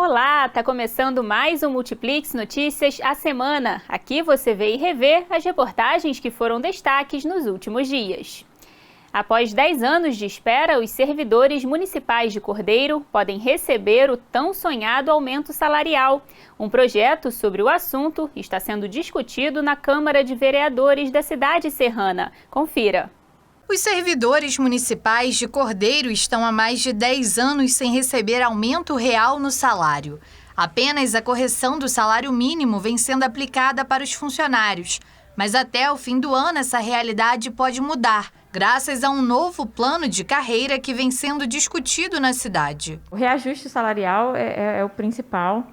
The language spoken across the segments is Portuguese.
Olá, tá começando mais um Multiplix Notícias a semana. Aqui você vê e revê as reportagens que foram destaques nos últimos dias. Após 10 anos de espera, os servidores municipais de Cordeiro podem receber o tão sonhado aumento salarial. Um projeto sobre o assunto está sendo discutido na Câmara de Vereadores da cidade serrana. Confira. Os servidores municipais de Cordeiro estão há mais de 10 anos sem receber aumento real no salário. Apenas a correção do salário mínimo vem sendo aplicada para os funcionários. Mas até o fim do ano essa realidade pode mudar, graças a um novo plano de carreira que vem sendo discutido na cidade. O reajuste salarial é o principal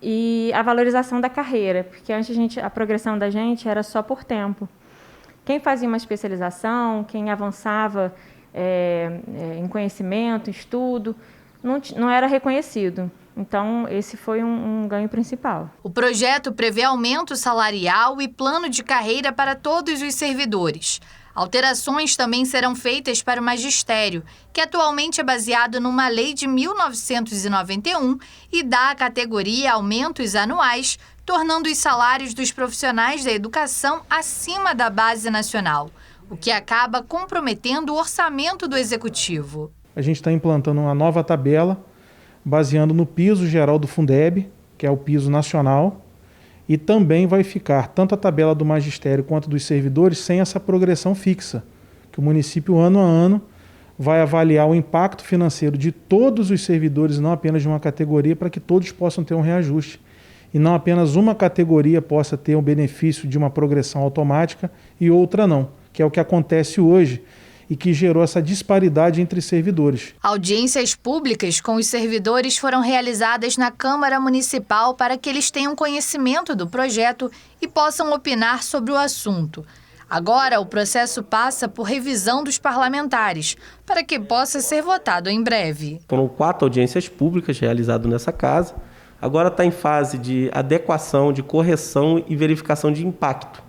e a valorização da carreira, porque antes a progressão da gente era só por tempo. Quem fazia uma especialização, quem avançava em conhecimento, estudo, não era reconhecido. Então, esse foi um ganho principal. O projeto prevê aumento salarial e plano de carreira para todos os servidores. Alterações também serão feitas para o magistério, que atualmente é baseado numa lei de 1991 e dá à categoria aumentos anuais, tornando os salários dos profissionais da educação acima da base nacional, o que acaba comprometendo o orçamento do executivo. A gente está implantando uma nova tabela, baseando no piso geral do Fundeb, que é o piso nacional, e também vai ficar tanto a tabela do magistério quanto dos servidores sem essa progressão fixa, que o município ano a ano vai avaliar o impacto financeiro de todos os servidores, não apenas de uma categoria, para que todos possam ter um reajuste. E não apenas uma categoria possa ter o benefício de uma progressão automática e outra não, que é o que acontece hoje e que gerou essa disparidade entre servidores. Audiências públicas com os servidores foram realizadas na Câmara Municipal para que eles tenham conhecimento do projeto e possam opinar sobre o assunto. Agora, o processo passa por revisão dos parlamentares, para que possa ser votado em breve. Foram 4 audiências públicas realizadas nessa casa. Agora está em fase de adequação, de correção e verificação de impacto.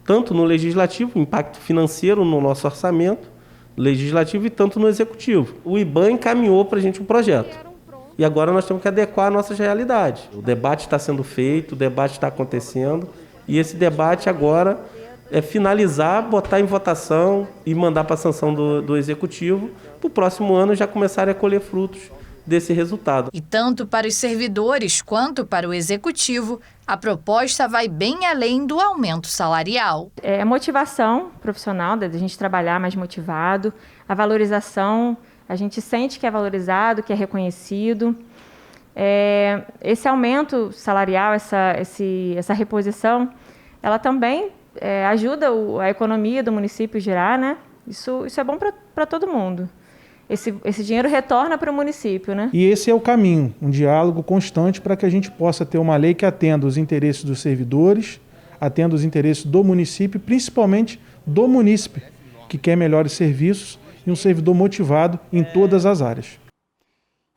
Tanto no legislativo, impacto financeiro no nosso orçamento legislativo e tanto no executivo. O IBAN encaminhou para a gente um projeto. E agora nós temos que adequar a nossa realidade. O debate está sendo feito, o debate está acontecendo. E esse debate agora é finalizar, botar em votação e mandar para a sanção do executivo, para o próximo ano já começarem a colher frutos desse resultado. E tanto para os servidores quanto para o executivo, a proposta vai bem além do aumento salarial. É a motivação profissional, da gente trabalhar mais motivado, a valorização, a gente sente que é valorizado, que é reconhecido. Esse aumento salarial, essa reposição, ela também ajuda a economia do município a girar, né? Isso é bom para todo mundo. Esse dinheiro retorna para o município, né? E esse é o caminho, um diálogo constante para que a gente possa ter uma lei que atenda os interesses dos servidores, atenda os interesses do município, principalmente do munícipe, que quer melhores serviços e um servidor motivado em todas as áreas.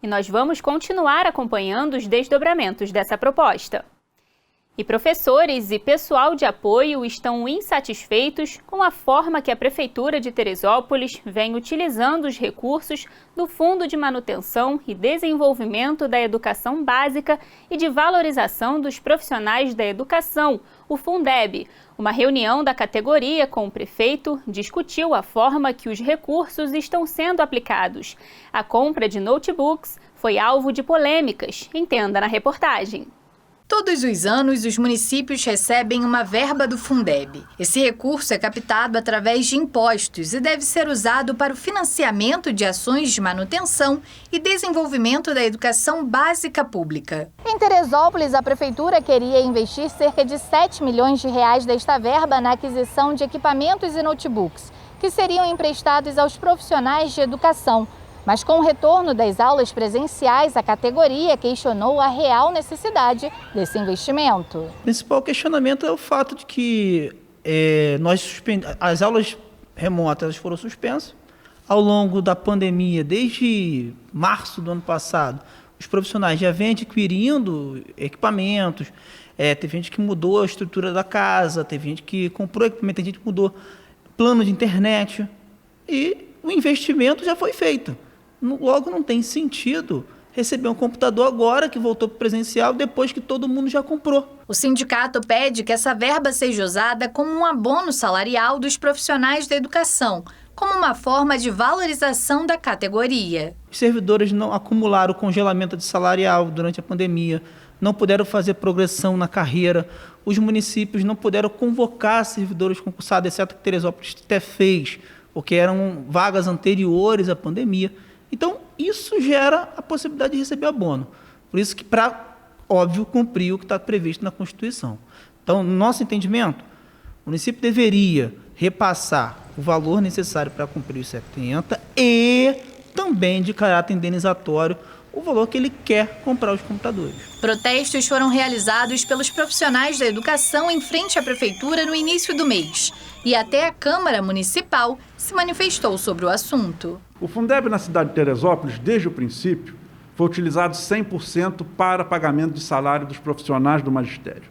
E nós vamos continuar acompanhando os desdobramentos dessa proposta. E professores e pessoal de apoio estão insatisfeitos com a forma que a Prefeitura de Teresópolis vem utilizando os recursos do Fundo de Manutenção e Desenvolvimento da Educação Básica e de Valorização dos Profissionais da Educação, o Fundeb. Uma reunião da categoria com o prefeito discutiu a forma que os recursos estão sendo aplicados. A compra de notebooks foi alvo de polêmicas. Entenda na reportagem. Todos os anos, os municípios recebem uma verba do Fundeb. Esse recurso é captado através de impostos e deve ser usado para o financiamento de ações de manutenção e desenvolvimento da educação básica pública. Em Teresópolis, a Prefeitura queria investir cerca de 7 milhões de reais desta verba na aquisição de equipamentos e notebooks, que seriam emprestados aos profissionais de educação. Mas com o retorno das aulas presenciais, a categoria questionou a real necessidade desse investimento. O principal questionamento é o fato de que as aulas remotas foram suspensas. Ao longo da pandemia, desde março do ano passado, os profissionais já vêm adquirindo equipamentos. Teve gente que mudou a estrutura da casa, teve gente que comprou equipamento, teve gente que mudou plano de internet. E o investimento já foi feito. Logo, não tem sentido receber um computador agora que voltou para o presencial, depois que todo mundo já comprou. O sindicato pede que essa verba seja usada como um abono salarial dos profissionais da educação, como uma forma de valorização da categoria. Os servidores não acumularam congelamento de salarial durante a pandemia, não puderam fazer progressão na carreira, os municípios não puderam convocar servidores concursados, exceto que Teresópolis até fez, porque eram vagas anteriores à pandemia. Então, isso gera a possibilidade de receber abono. Por isso que, para, óbvio, cumprir o que está previsto na Constituição. Então, no nosso entendimento, o município deveria repassar o valor necessário para cumprir os 70 e também, de caráter indenizatório, o valor que ele quer comprar os computadores. Protestos foram realizados pelos profissionais da educação em frente à prefeitura no início do mês. E até a Câmara Municipal se manifestou sobre o assunto. O Fundeb na cidade de Teresópolis, desde o princípio, foi utilizado 100% para pagamento de salário dos profissionais do magistério.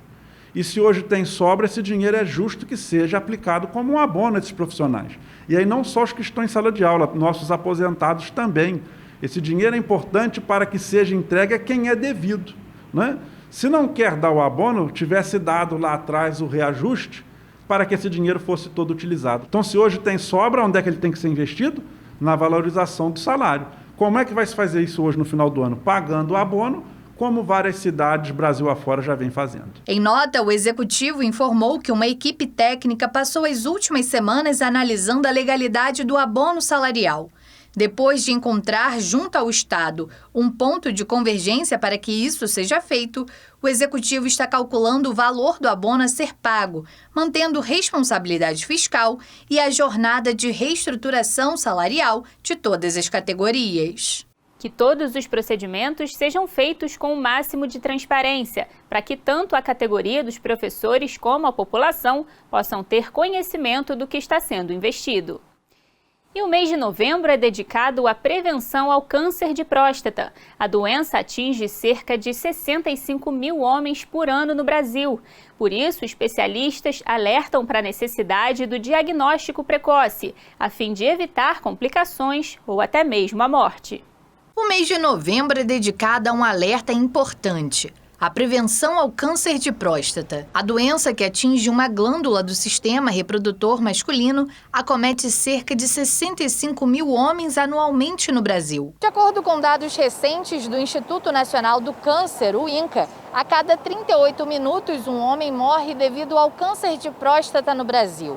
E se hoje tem sobra, esse dinheiro é justo que seja aplicado como um abono a esses profissionais. E aí não só os que estão em sala de aula, nossos aposentados também. Esse dinheiro é importante para que seja entregue a quem é devido, né? Se não quer dar o abono, tivesse dado lá atrás o reajuste para que esse dinheiro fosse todo utilizado. Então, se hoje tem sobra, onde é que ele tem que ser investido? Na valorização do salário. Como é que vai se fazer isso hoje no final do ano? Pagando o abono, como várias cidades Brasil afora já vem fazendo. Em nota, o Executivo informou que uma equipe técnica passou as últimas semanas analisando a legalidade do abono salarial. Depois de encontrar junto ao Estado um ponto de convergência para que isso seja feito, o Executivo está calculando o valor do abono a ser pago, mantendo responsabilidade fiscal e a jornada de reestruturação salarial de todas as categorias. Que todos os procedimentos sejam feitos com o máximo de transparência, para que tanto a categoria dos professores como a população possam ter conhecimento do que está sendo investido. E o mês de novembro é dedicado à prevenção ao câncer de próstata. A doença atinge cerca de 65 mil homens por ano no Brasil. Por isso, especialistas alertam para a necessidade do diagnóstico precoce, a fim de evitar complicações ou até mesmo a morte. O mês de novembro é dedicado a um alerta importante: a prevenção ao câncer de próstata. A doença, que atinge uma glândula do sistema reprodutor masculino, acomete cerca de 65 mil homens anualmente no Brasil. De acordo com dados recentes do Instituto Nacional do Câncer, o INCA, a cada 38 minutos um homem morre devido ao câncer de próstata no Brasil.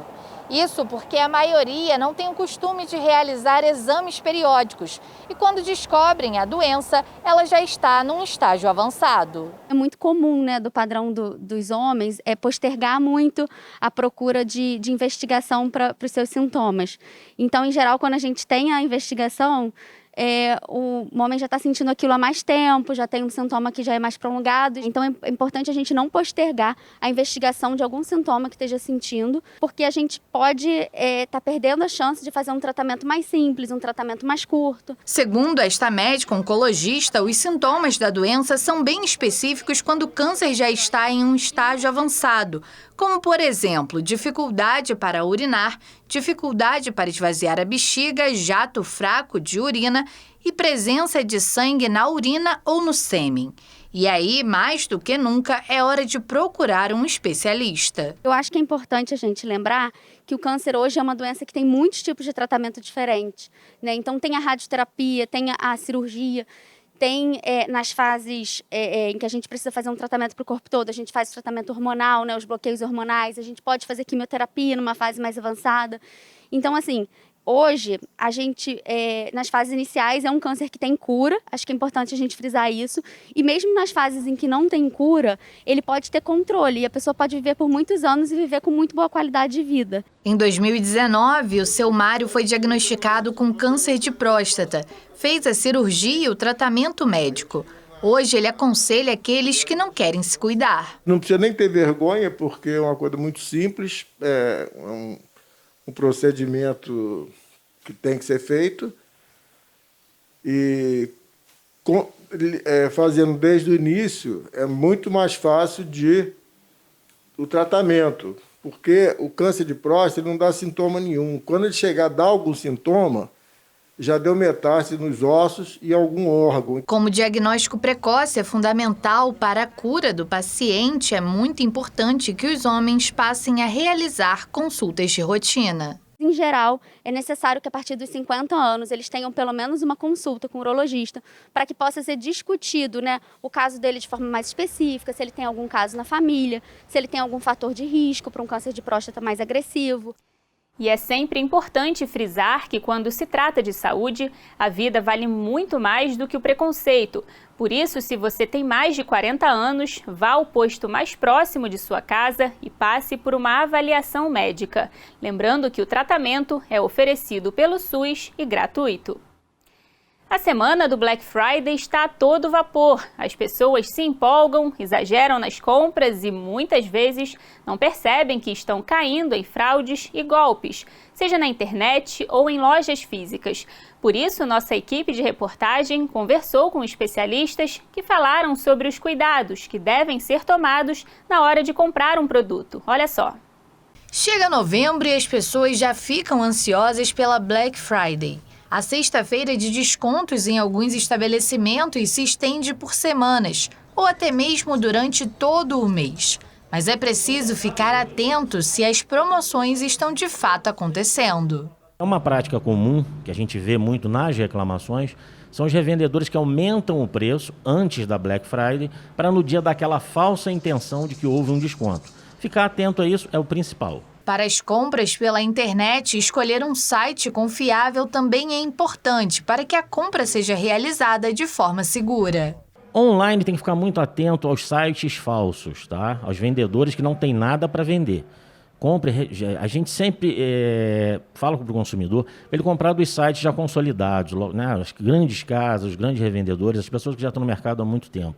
Isso porque a maioria não tem o costume de realizar exames periódicos e quando descobrem a doença, ela já está num estágio avançado. É muito comum, do padrão dos homens, postergar muito a procura de investigação para os seus sintomas. Então, em geral, quando a gente tem a investigação, o homem já está sentindo aquilo há mais tempo, já tem um sintoma que já é mais prolongado. Então é importante a gente não postergar a investigação de algum sintoma que esteja sentindo, porque a gente pode estar perdendo a chance de fazer um tratamento mais simples, um tratamento mais curto. Segundo esta médica oncologista, os sintomas da doença são bem específicos quando o câncer já está em um estágio avançado, como, por exemplo, dificuldade para urinar, dificuldade para esvaziar a bexiga, jato fraco de urina e presença de sangue na urina ou no sêmen. E aí, mais do que nunca, é hora de procurar um especialista. Eu acho que é importante a gente lembrar que o câncer hoje é uma doença que tem muitos tipos de tratamento diferentes, Então tem a radioterapia, tem a cirurgia. Tem nas fases em que a gente precisa fazer um tratamento para o corpo todo, a gente faz o tratamento hormonal, os bloqueios hormonais, a gente pode fazer quimioterapia numa fase mais avançada. Então, assim, hoje, a gente, nas fases iniciais, é um câncer que tem cura, acho que é importante a gente frisar isso, e mesmo nas fases em que não tem cura, ele pode ter controle, e a pessoa pode viver por muitos anos e viver com muito boa qualidade de vida. Em 2019, o seu Mário foi diagnosticado com câncer de próstata, fez a cirurgia e o tratamento médico. Hoje ele aconselha aqueles que não querem se cuidar. Não precisa nem ter vergonha, porque é uma coisa muito simples, um procedimento que tem que ser feito e fazendo desde o início é muito mais fácil o tratamento, porque o câncer de próstata não dá sintoma nenhum. Quando ele chegar a dar algum sintoma, já deu metástase nos ossos e algum órgão. Como o diagnóstico precoce é fundamental para a cura do paciente, é muito importante que os homens passem a realizar consultas de rotina. Em geral, é necessário que a partir dos 50 anos eles tenham pelo menos uma consulta com o urologista para que possa ser discutido, né, o caso dele de forma mais específica, se ele tem algum caso na família, se ele tem algum fator de risco para um câncer de próstata mais agressivo. E é sempre importante frisar que quando se trata de saúde, a vida vale muito mais do que o preconceito. Por isso, se você tem mais de 40 anos, vá ao posto mais próximo de sua casa e passe por uma avaliação médica. Lembrando que o tratamento é oferecido pelo SUS e gratuito. A semana do Black Friday está a todo vapor. As pessoas se empolgam, exageram nas compras e muitas vezes não percebem que estão caindo em fraudes e golpes, seja na internet ou em lojas físicas. Por isso, nossa equipe de reportagem conversou com especialistas que falaram sobre os cuidados que devem ser tomados na hora de comprar um produto. Olha só. Chega novembro e as pessoas já ficam ansiosas pela Black Friday. A sexta-feira de descontos em alguns estabelecimentos se estende por semanas, ou até mesmo durante todo o mês. Mas é preciso ficar atento se as promoções estão de fato acontecendo. É uma prática comum que a gente vê muito nas reclamações, são os revendedores que aumentam o preço antes da Black Friday para no dia dar aquela falsa intenção de que houve um desconto. Ficar atento a isso é o principal. Para as compras pela internet, escolher um site confiável também é importante para que a compra seja realizada de forma segura. Online tem que ficar muito atento aos sites falsos, tá? Aos vendedores que não têm nada para vender. A gente sempre fala para o consumidor para ele comprar dos sites já consolidados, né? As grandes casas, os grandes revendedores, as pessoas que já estão no mercado há muito tempo.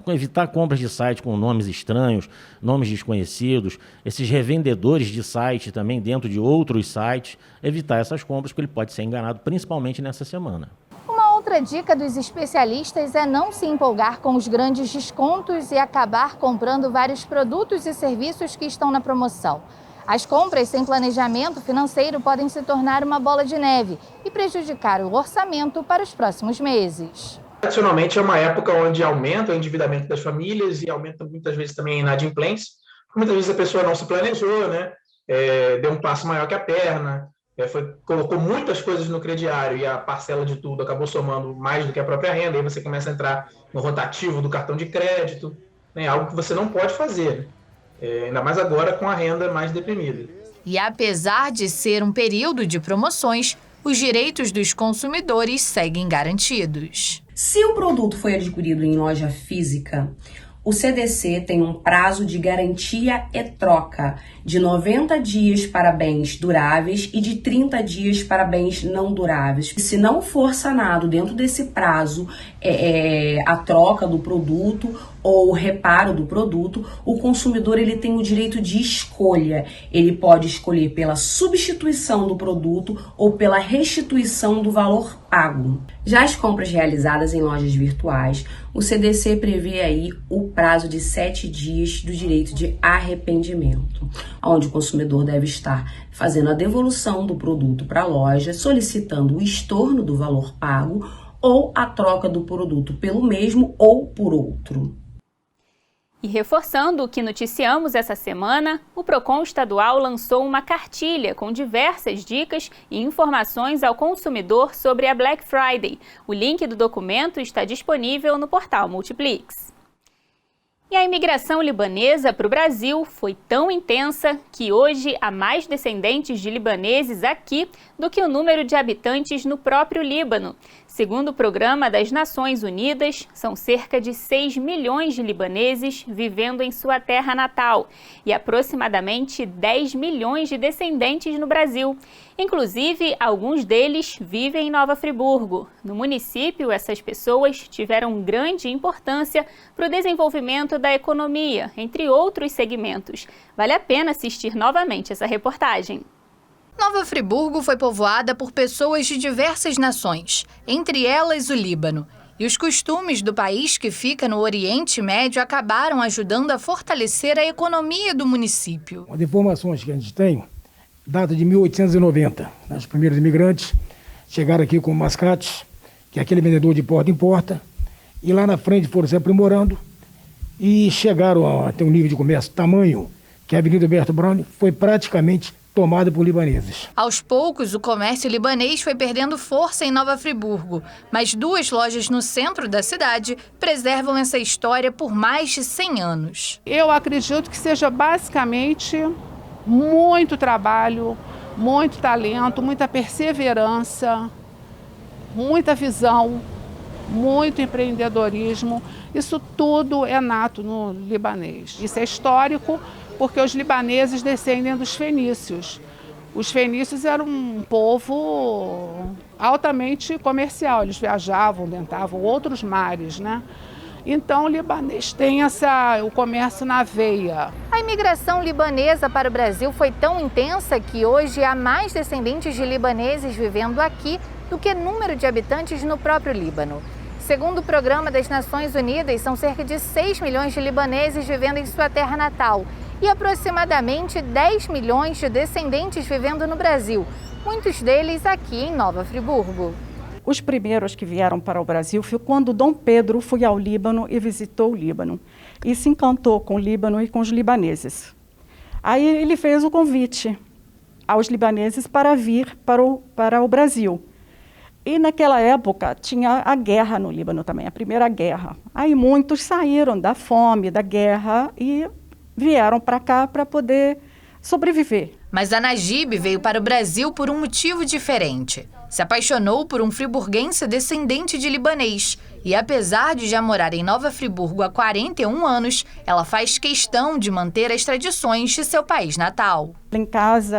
Evitar compras de site com nomes estranhos, nomes desconhecidos, esses revendedores de site também dentro de outros sites, evitar essas compras porque ele pode ser enganado, principalmente nessa semana. Uma outra dica dos especialistas é não se empolgar com os grandes descontos e acabar comprando vários produtos e serviços que estão na promoção. As compras sem planejamento financeiro podem se tornar uma bola de neve e prejudicar o orçamento para os próximos meses. Tradicionalmente é uma época onde aumenta o endividamento das famílias e aumenta muitas vezes também a inadimplência. Muitas vezes a pessoa não se planejou, né? Deu um passo maior que a perna, colocou muitas coisas no crediário e a parcela de tudo acabou somando mais do que a própria renda. Aí você começa a entrar no rotativo do cartão de crédito, né? Algo que você não pode fazer, ainda mais agora com a renda mais deprimida. E apesar de ser um período de promoções, os direitos dos consumidores seguem garantidos. Se o produto foi adquirido em loja física, o CDC tem um prazo de garantia e troca de 90 dias para bens duráveis e de 30 dias para bens não duráveis. Se não for sanado dentro desse prazo a troca do produto ou o reparo do produto, o consumidor ele tem o direito de escolha. Ele pode escolher pela substituição do produto ou pela restituição do valor pago. Já as compras realizadas em lojas virtuais, o CDC prevê aí o prazo de 7 dias do direito de arrependimento, onde o consumidor deve estar fazendo a devolução do produto para a loja, solicitando o estorno do valor pago ou a troca do produto pelo mesmo ou por outro. E reforçando o que noticiamos essa semana, o Procon Estadual lançou uma cartilha com diversas dicas e informações ao consumidor sobre a Black Friday. O link do documento está disponível no portal Multiplix. E a imigração libanesa para o Brasil foi tão intensa que hoje há mais descendentes de libaneses aqui do que o número de habitantes no próprio Líbano. Segundo o Programa das Nações Unidas, são cerca de 6 milhões de libaneses vivendo em sua terra natal e aproximadamente 10 milhões de descendentes no Brasil. Inclusive, alguns deles vivem em Nova Friburgo. No município, essas pessoas tiveram grande importância para o desenvolvimento da economia, entre outros segmentos. Vale a pena assistir novamente essa reportagem. Nova Friburgo foi povoada por pessoas de diversas nações, entre elas o Líbano. E os costumes do país que fica no Oriente Médio acabaram ajudando a fortalecer a economia do município. As informações que a gente tem data de 1890. Os primeiros imigrantes chegaram aqui com o Mascate, que é aquele vendedor de porta em porta, e lá na frente foram se aprimorando e chegaram a ter um nível de comércio tamanho que a Avenida Alberto Brown foi praticamente tomada por libaneses. Aos poucos, o comércio libanês foi perdendo força em Nova Friburgo, mas 2 lojas no centro da cidade preservam essa história por mais de 100 anos. Eu acredito que seja basicamente muito trabalho, muito talento, muita perseverança, muita visão, muito empreendedorismo. Isso tudo é nato no libanês. Isso é histórico porque os libaneses descendem dos fenícios. Os fenícios eram um povo altamente comercial, eles viajavam, tentavam outros mares, né? Então o libanês tem o comércio na veia. A imigração libanesa para o Brasil foi tão intensa que hoje há mais descendentes de libaneses vivendo aqui do que número de habitantes no próprio Líbano. Segundo o Programa das Nações Unidas, são cerca de 6 milhões de libaneses vivendo em sua terra natal e aproximadamente 10 milhões de descendentes vivendo no Brasil, muitos deles aqui em Nova Friburgo. Os primeiros que vieram para o Brasil foi quando Dom Pedro foi ao Líbano e visitou o Líbano e se encantou com o Líbano e com os libaneses. Aí ele fez o convite aos libaneses para vir para o Brasil. E naquela época tinha a guerra no Líbano também, a primeira guerra. Aí muitos saíram da fome, da guerra e vieram para cá para poder sobreviver. Mas a Najib veio para o Brasil por um motivo diferente. Se apaixonou por um friburguense descendente de libanês. E apesar de já morar em Nova Friburgo há 41 anos, ela faz questão de manter as tradições de seu país natal. Em casa,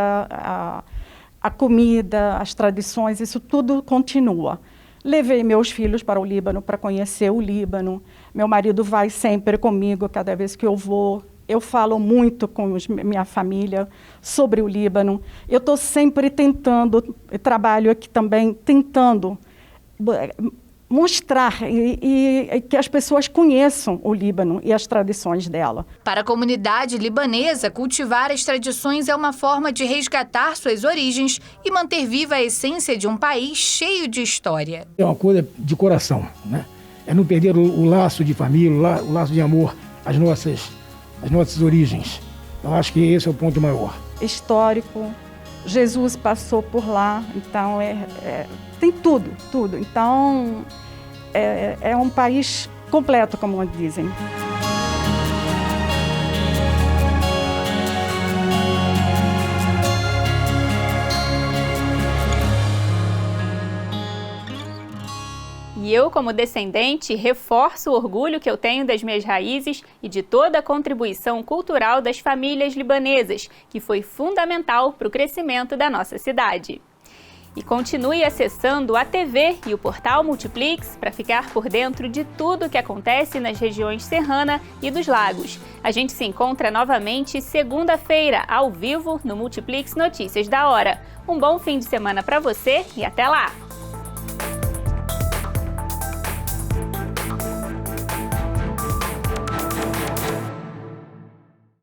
a comida, as tradições, isso tudo continua. Levei meus filhos para o Líbano para conhecer o Líbano. Meu marido vai sempre comigo cada vez que eu vou. Eu falo muito com minha família sobre o Líbano. Eu estou sempre tentando, trabalho aqui também, tentando mostrar e que as pessoas conheçam o Líbano e as tradições dela. Para a comunidade libanesa, cultivar as tradições é uma forma de resgatar suas origens e manter viva a essência de um país cheio de história. É uma coisa de coração, né? É não perder o laço de família, o laço de amor, as nossas origens. Eu acho que esse é o ponto maior. Histórico, Jesus passou por lá, então tem tudo. Então é um país completo, como dizem. E eu, como descendente, reforço o orgulho que eu tenho das minhas raízes e de toda a contribuição cultural das famílias libanesas, que foi fundamental para o crescimento da nossa cidade. E continue acessando a TV e o portal Multiplix para ficar por dentro de tudo o que acontece nas regiões serrana e dos lagos. A gente se encontra novamente segunda-feira, ao vivo, no Multiplix Notícias da Hora. Um bom fim de semana para você e até lá!